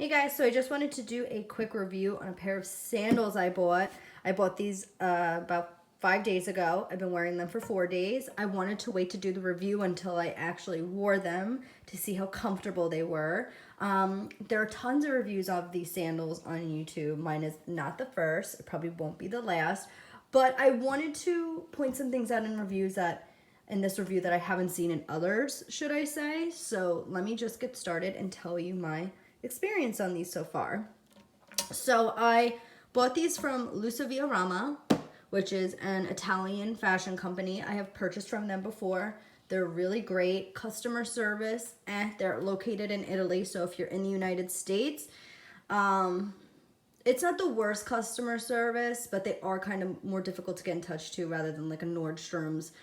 Hey guys, so I just wanted to do a quick review on a pair of sandals I bought. I bought these about 5 days ago. I've been wearing them for 4 days. I wanted to wait to do the review until I actually wore them to see how comfortable they were. There are tons of reviews of these sandals on YouTube. Mine is not the first. It probably won't be the last. But I wanted to point some things out in this review that I haven't seen in others, should I say. So let me just get started and tell you my experience on these so far. So I bought these from Lusaviarama, which is an Italian fashion company. I have purchased from them before. They're really great customer service, and they're located in Italy. So if you're in the United States, it's not the worst customer service, but they are kind of more difficult to get in touch to rather than like a Nordstrom's,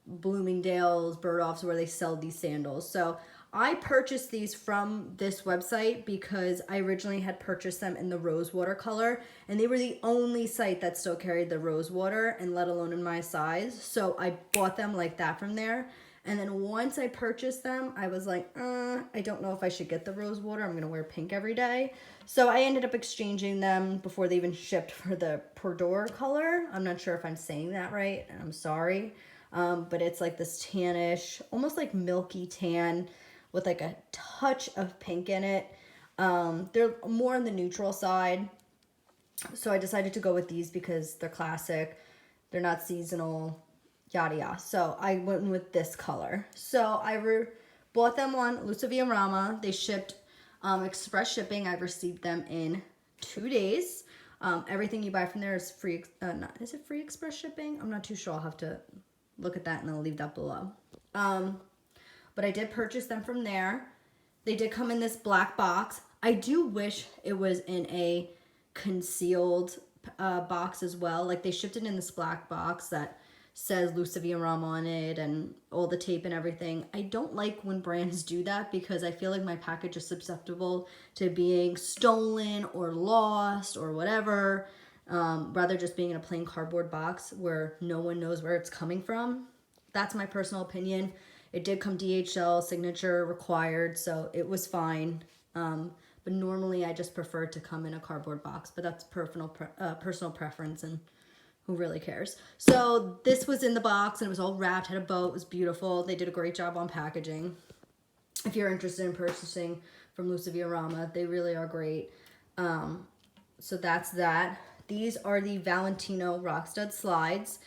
Bloomingdale's, Bergdorf's, where they sell these sandals. So I purchased these from this website because I originally had purchased them in the rose water color, and they were the only site that still carried the rose water, and let alone in my size. So I bought them like that from there. And then once I purchased them, I was like, I don't know if I should get the rose water. I'm going to wear pink every day. So I ended up exchanging them before they even shipped for the Perdor color. I'm not sure if I'm saying that right, and I'm sorry. But it's like this tannish, almost like milky tan with like a touch of pink in it. They're more on the neutral side. So I decided to go with these because they're classic. They're not seasonal, yada yada. So I went with this color. So I bought them on Lusaviarama. They shipped express shipping. I received them in 2 days. Everything you buy from there is free. Is it free express shipping? I'm not too sure. I'll have to look at that and I'll leave that below. But I did purchase them from there. They did come in this black box. I do wish it was in a concealed box as well. Like they shipped it in this black box that says Lusaviarama on it and all the tape and everything. I don't like when brands do that because I feel like my package is susceptible to being stolen or lost or whatever. Rather just being in a plain cardboard box where no one knows where it's coming from. That's my personal opinion. It did come DHL signature required, so it was fine. But normally I just prefer to come in a cardboard box, but that's personal preference, and who really cares? So this was in the box and it was all wrapped, had a bow, it was beautiful. They did a great job on packaging. If you're interested in purchasing from Lusaviarama, they really are great. So that's that. These are the Valentino Rock Stud Slides.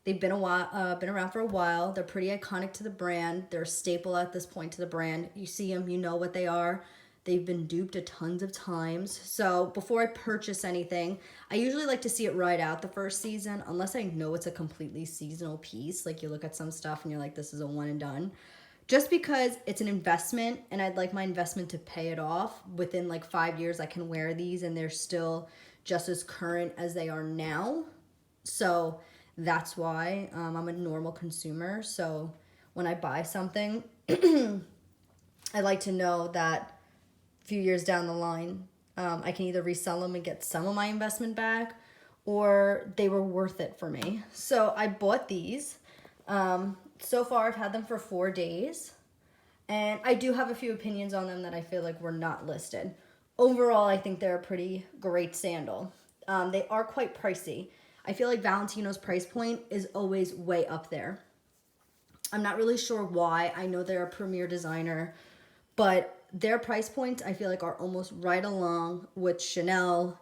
They've been around for a while. They're pretty iconic to the brand. They're a staple at this point to the brand. You see them, you know what they are. They've been duped a tons of times. So before I purchase anything, I usually like to see it ride out the first season, unless I know it's a completely seasonal piece. Like you look at some stuff and you're like, this is a one and done. Just because it's an investment and I'd like my investment to pay it off. Within like 5 years, I can wear these and they're still just as current as they are now. So that's why I'm a normal consumer. So when I buy something, I like to know that a few years down the line, I can either resell them and get some of my investment back, or they were worth it for me. So I bought these. So far, I've had them for 4 days. And I do have a few opinions on them that I feel like were not listed. Overall, I think they're a pretty great sandal. They are quite pricey. I feel like Valentino's price point is always way up there. I'm not really sure why. I know they're a premier designer, but their price points I feel like are almost right along with Chanel.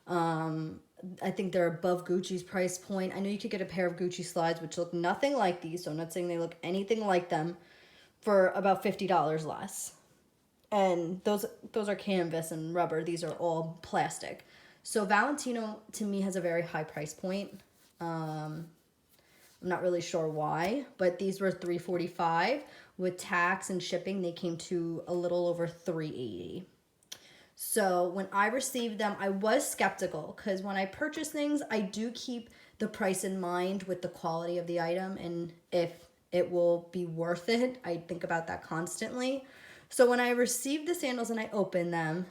I think they're above Gucci's price point. I know you could get a pair of Gucci slides which look nothing like these, so I'm not saying they look anything like them, for about $50 less. And those are canvas and rubber. These are all plastic. So Valentino, to me, has a very high price point. I'm not really sure why, but these were $345. With tax and shipping, they came to a little over $380. So when I received them, I was skeptical because when I purchase things, I do keep the price in mind with the quality of the item and if it will be worth it. I think about that constantly. So when I received the sandals and I opened them,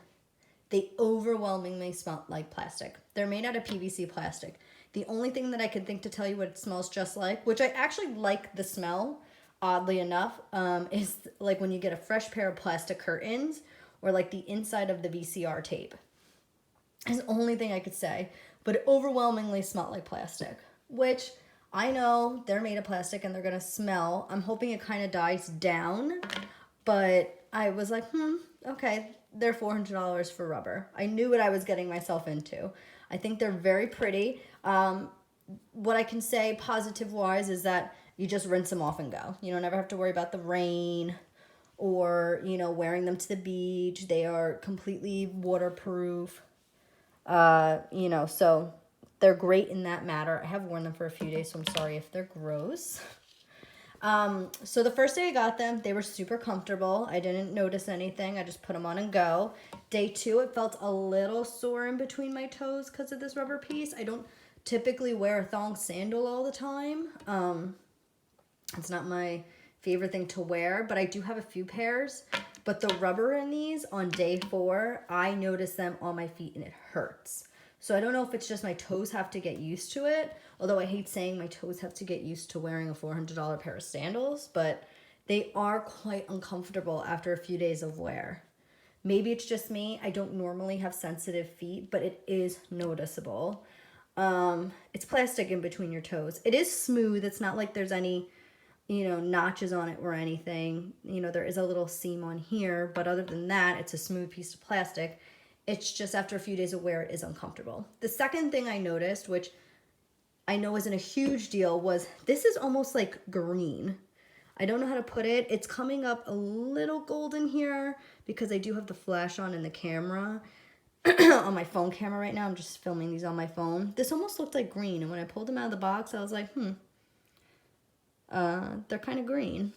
they overwhelmingly smelled like plastic. They're made out of PVC plastic. The only thing that I could think to tell you what it smells just like, which I actually like the smell, oddly enough, is like when you get a fresh pair of plastic curtains or like the inside of the VCR tape. Is the only thing I could say, but it overwhelmingly smelled like plastic, which I know they're made of plastic and they're gonna smell. I'm hoping it kind of dies down, but I was like, okay, they're $400 for rubber. I knew what I was getting myself into. I think they're very pretty. What I can say positive wise is that you just rinse them off and go. You don't ever have to worry about the rain or, you know, wearing them to the beach. They are completely waterproof. You know, so they're great in that matter. I have worn them for a few days, so I'm sorry if they're gross. So the first day I got them, they were super comfortable. I didn't notice anything. I just put them on and go. Day 2, it felt a little sore in between my toes because of this rubber piece. I don't typically wear a thong sandal all the time. It's not my favorite thing to wear, but I do have a few pairs. But the rubber in these on day 4, I noticed them on my feet and it hurts. So I don't know if it's just my toes have to get used to it, although I hate saying my toes have to get used to wearing a $400 pair of sandals, but they are quite uncomfortable after a few days of wear. Maybe it's just me. I don't normally have sensitive feet, but it is noticeable. It's plastic in between your toes. It is smooth. It's not like there's any, you know, notches on it or anything. You know, there is a little seam on here, but other than that, it's a smooth piece of plastic. It's just after a few days of wear, it is uncomfortable. The second thing I noticed, which I know isn't a huge deal, was this is almost like green. I don't know how to put it. It's coming up a little golden here because I do have the flash on in the camera. On my phone camera right now. I'm just filming these on my phone. This almost looked like green, and when I pulled them out of the box, I was like, they're kind of green,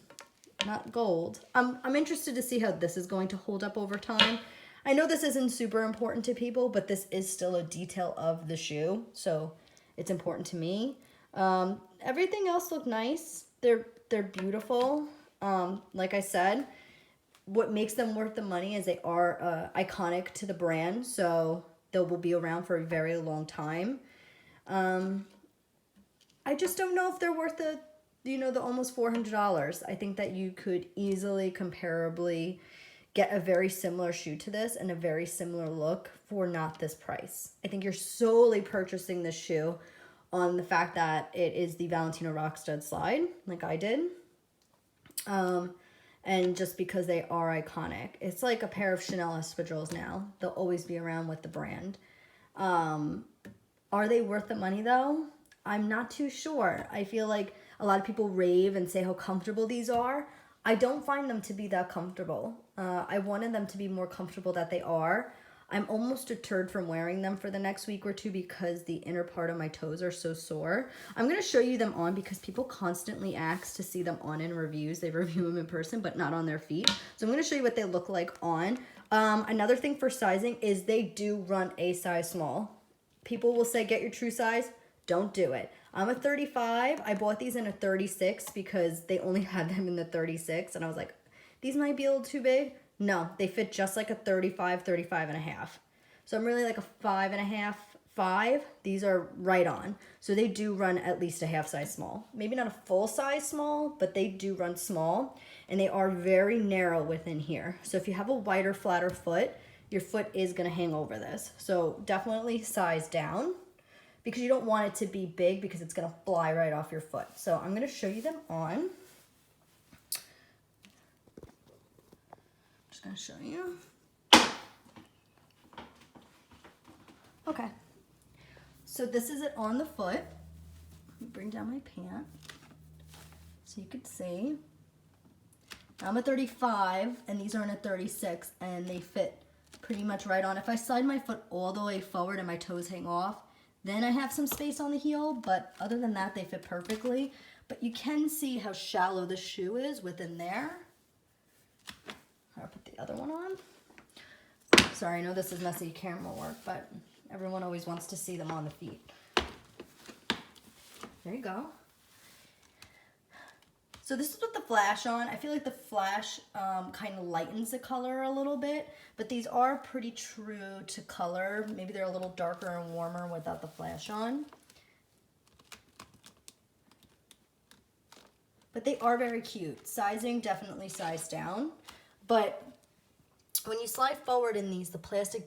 not gold. I'm interested to see how this is going to hold up over time. I know this isn't super important to people, but this is still a detail of the shoe, so it's important to me. Everything else looked nice. They're beautiful. Like I said, what makes them worth the money is they are iconic to the brand, so they will be around for a very long time. I just don't know if they're worth the almost $400. I think that you could easily, comparably get a very similar shoe to this and a very similar look for not this price. I think you're solely purchasing this shoe on the fact that it is the Valentino Rock Stud Slide, like I did. And just because they are iconic. It's like a pair of Chanel espadrilles now. They'll always be around with the brand. Are they worth the money though? I'm not too sure. I feel like a lot of people rave and say how comfortable these are. I don't find them to be that comfortable. I wanted them to be more comfortable than they are. I'm almost deterred from wearing them for the next week or two because the inner part of my toes are so sore. I'm going to show you them on because people constantly ask to see them on in reviews. They review them in person, but not on their feet. So I'm going to show you what they look like on. Another thing for sizing is they do run a size small. People will say, get your true size. Don't do it. I'm a 35. I bought these in a 36 because they only had them in the 36. And I was like, these might be a little too big. No, they fit just like a 35, 35 and a half. So I'm really like a 5.5, 5. These are right on. So they do run at least a half size small. Maybe not a full size small, but they do run small. And they are very narrow within here. So if you have a wider, flatter foot, your foot is going to hang over this. So definitely size down, because you don't want it to be big because it's going to fly right off your foot. So I'm going to show you them on. Just going to show you. Okay. So this is it on the foot. Let me bring down my pant so you could see. I'm a 35 and these are in a 36 and they fit pretty much right on. If I slide my foot all the way forward and my toes hang off, then I have some space on the heel, but other than that, they fit perfectly. But you can see how shallow the shoe is within there. I'll put the other one on. Sorry, I know this is messy camera work, but everyone always wants to see them on the feet. There you go. So this is with the flash on. I feel like the flash kind of lightens the color a little bit, but these are pretty true to color. Maybe they're a little darker and warmer without the flash on. But they are very cute. Sizing, definitely size down. But when you slide forward in these, the plastic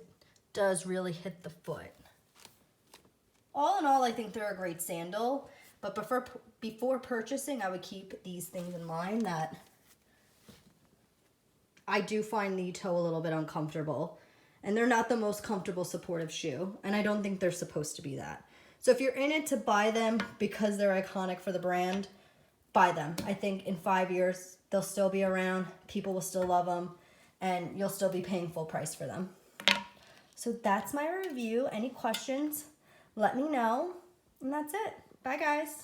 does really hit the foot. All in all, I think they're a great sandal, but before purchasing, I would keep these things in mind, that I do find the toe a little bit uncomfortable, and they're not the most comfortable supportive shoe, and I don't think they're supposed to be that. So if you're in it to buy them because they're iconic for the brand, buy them. I think in 5 years, they'll still be around, people will still love them, and you'll still be paying full price for them. So that's my review. Any questions, let me know. And that's it. Bye, guys.